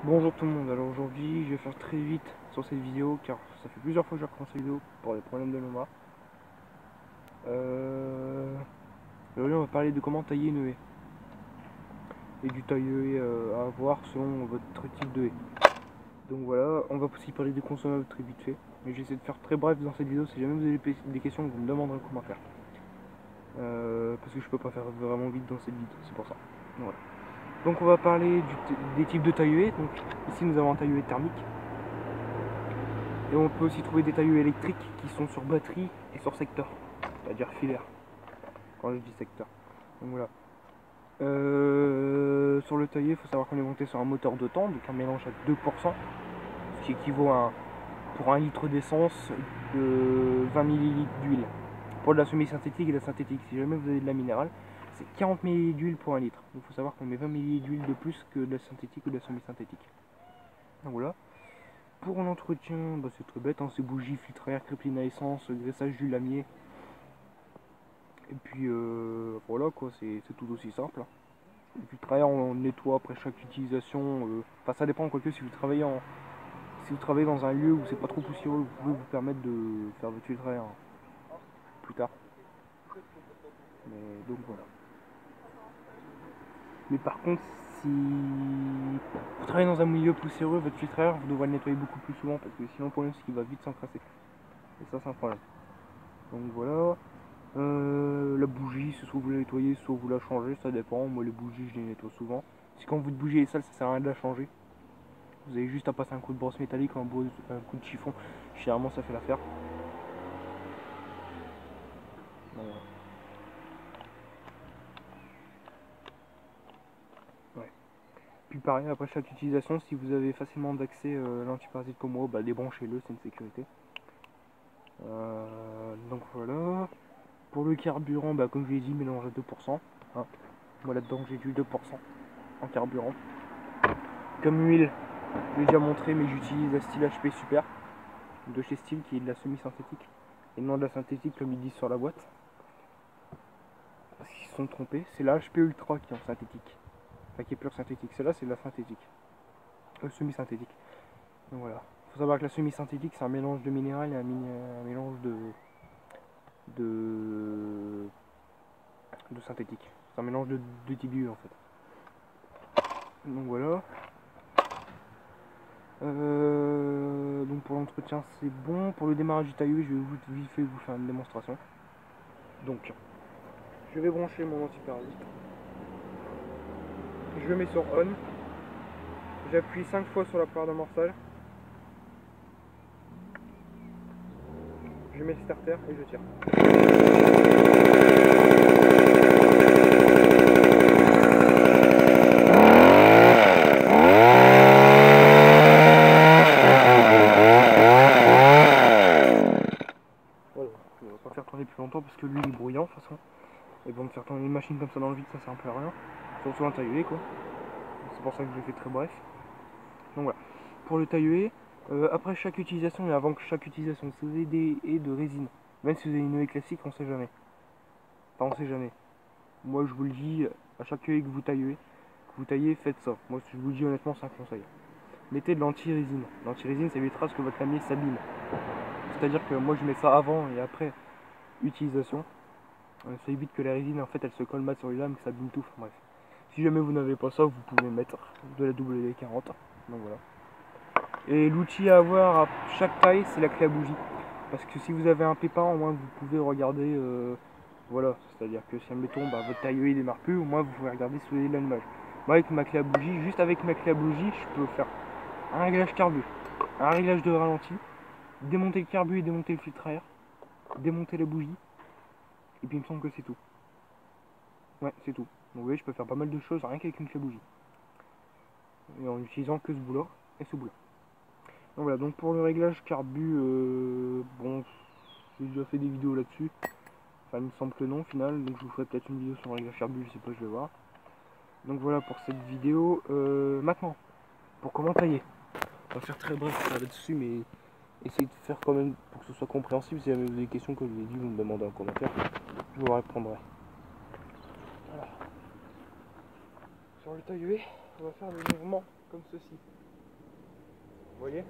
Bonjour tout le monde, alors aujourd'hui je vais faire très vite sur cette vidéo car ça fait plusieurs fois que je reprends cette vidéo pour des problèmes de mémoire. Aujourd'hui on va parler de comment tailler une haie et du taille haie à avoir selon votre type de haie. Donc voilà, on va aussi parler des consommables très vite fait, mais j'essaie de faire très bref dans cette vidéo. Si jamais vous avez des questions, vous me demanderez en commentaire. Parce que je peux pas faire vraiment vite dans cette vidéo, c'est pour ça. Voilà. Donc on va parler des types de taille haie. Donc ici nous avons un taille haie thermique. Et on peut aussi trouver des tailleux électriques qui sont sur batterie et sur secteur, c'est-à-dire filaire, quand je dis secteur. Donc voilà. Sur le tailleur, il faut savoir qu'on est monté sur un moteur de temps, donc un mélange à 2%, ce qui équivaut à pour 1 litre d'essence de 20 ml d'huile. Pour de la semi-synthétique et de la synthétique, si jamais vous avez de la minérale, c'est 40 ml d'huile pour 1 litre. Donc il faut savoir qu'on met 20 ml d'huile de plus que de la synthétique ou de la semi-synthétique. Donc voilà. Pour l'entretien, bah c'est très bête, hein, c'est bougies, filtre à air, crépeline à essence, graissage du lamier. Et puis voilà quoi, c'est tout aussi simple. Hein. Le filtre à air on nettoie après chaque utilisation. Enfin ça dépend, quoique si vous travaillez dans un lieu où c'est pas trop poussiéreux, vous pouvez vous permettre de faire votre filtre à air plus tard. Mais donc voilà. Mais par contre, si vous travaillez dans un milieu poussiéreux, votre filtre à air, vous devrez le nettoyer beaucoup plus souvent parce que sinon le problème c'est qu'il va vite s'encrasser. Et ça c'est un problème. Donc voilà. La bougie, c'est soit vous la nettoyez, soit vous la changez, ça dépend. Moi les bougies je les nettoie souvent. Si quand votre bougie est sale, ça sert à rien de la changer. Vous avez juste à passer un coup de brosse métallique ou un coup de chiffon. Généralement ça fait l'affaire. Voilà. Ouais. Puis pareil, après chaque utilisation, si vous avez facilement d'accès à l'antiparasite comme moi, bah débranchez-le, c'est une sécurité. Donc voilà. Pour le carburant, bah comme je l'ai dit, mélange à 2%. Hein. Moi là-dedans j'ai du 2% en carburant. Comme huile, je l'ai déjà montré, mais j'utilise la Style HP Super de chez Style qui est de la semi-synthétique et non de la synthétique comme ils disent sur la boîte. Parce qu'ils se sont trompés, c'est la HP Ultra qui est en synthétique. Enfin qui est pure synthétique, celle-là c'est de la synthétique. Semi-synthétique. Donc voilà. Il faut savoir que la semi-synthétique c'est un mélange de minéral et un mélange de synthétique. C'est un mélange de types en fait. Donc voilà. Donc pour l'entretien c'est bon. Pour le démarrage du tailleur, je vais vite fait vous faire une démonstration. Donc je vais brancher mon antiparasite. Je le mets sur on. J'appuie 5 fois sur la barre d'amorçage. Je mets le starter et je tire. Voilà, je ne vais pas faire tourner plus longtemps parce que lui il est bruyant de toute façon. Et bon, de faire tourner une machine comme ça dans le vide, ça sert un peu à rien. Surtout un tailleur quoi. C'est pour ça que je l'ai fait très bref. Donc voilà. Pour le tailleur, après chaque utilisation et avant que chaque utilisation, si vous avez des haies de résine, même si vous avez une haie classique, on sait jamais. Enfin, on sait jamais. Moi, je vous le dis, à chaque haie que vous taillez, faites ça. Moi, je vous le dis honnêtement, c'est un conseil. Mettez de l'anti-résine. L'anti-résine, ça évitera que votre lamier s'abîme. C'est-à-dire que moi, je mets ça avant et après utilisation. Ça évite que la résine, en fait, elle se colle mal sur les lames, que ça abîme tout. Enfin, bref. Si jamais vous n'avez pas ça, vous pouvez mettre de la WD-40. Donc voilà. Et l'outil à avoir à chaque taille, c'est la clé à bougie. Parce que si vous avez un pépin, au moins vous pouvez regarder. Voilà, c'est-à-dire que si admettons votre tailleur il démarre plus, au moins vous pouvez regarder si vous avez de l'allumage. Moi avec ma clé à bougie, juste avec ma clé à bougie, je peux faire un réglage carbu, un réglage de ralenti, démonter le carbu et démonter le filtre à air, démonter la bougie, et puis il me semble que c'est tout. Ouais, c'est tout. Donc vous voyez, je peux faire pas mal de choses rien qu'avec une clé à bougie. Et en utilisant que ce bout-là et ce bout-là. Donc voilà, donc pour le réglage carbu, bon, j'ai déjà fait des vidéos là-dessus. Enfin, il me semble que non, au final. Donc, je vous ferai peut-être une vidéo sur le réglage carbu, je sais pas, je vais voir. Donc, voilà pour cette vidéo. Maintenant, pour comment tailler. On va faire très bref là-dessus, mais essayez de faire quand même pour que ce soit compréhensible. Si vous avez des questions, comme je vous l'ai dit, vous me demandez en commentaire. Je vous répondrai. Voilà. Sur le tailleur, on va faire des mouvements comme ceci. Vous voyez,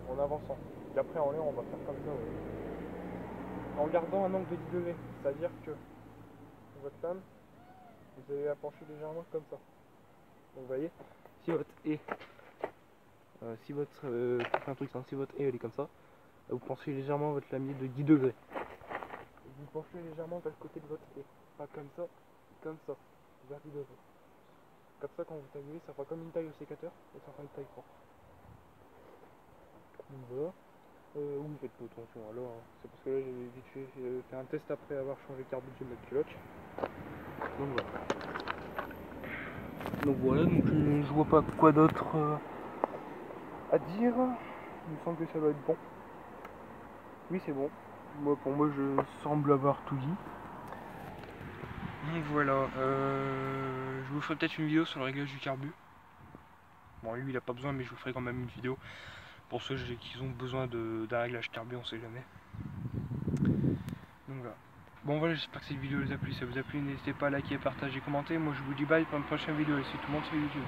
en avançant. Et après en l'air, on va faire comme ça. Ouais. En gardant un angle de 10 degrés, c'est-à-dire que votre lame, vous allez la pencher légèrement comme ça. Donc vous voyez, si votre haie, si votre haie elle est comme ça, vous penchez légèrement votre lamier de 10 degrés. Vous penchez légèrement vers le côté de votre haie, pas comme ça, vers 10 degrés. Comme ça, quand vous taillez, ça fera comme une taille au sécateur et ça fera une taille propre. Donc voilà. Oui, faites attention alors, hein. C'est parce que là j'ai vite fait un test après avoir changé le carburéteur de notre culotte. Donc voilà, donc je vois pas quoi d'autre à dire. Il me semble que ça va être bon. Oui, c'est bon. Pour moi, je semble avoir tout dit. Donc voilà, je vous ferai peut-être une vidéo sur le réglage du carbu. Bon, lui il a pas besoin, mais je vous ferai quand même une vidéo pour ceux qui ont besoin d'un réglage carbu, on sait jamais. Donc voilà. Bon voilà, j'espère que cette vidéo vous a plu. Si ça vous a plu, n'hésitez pas à liker, partager, commenter. Moi je vous dis bye pour une prochaine vidéo. Et c'est tout le monde sur YouTube.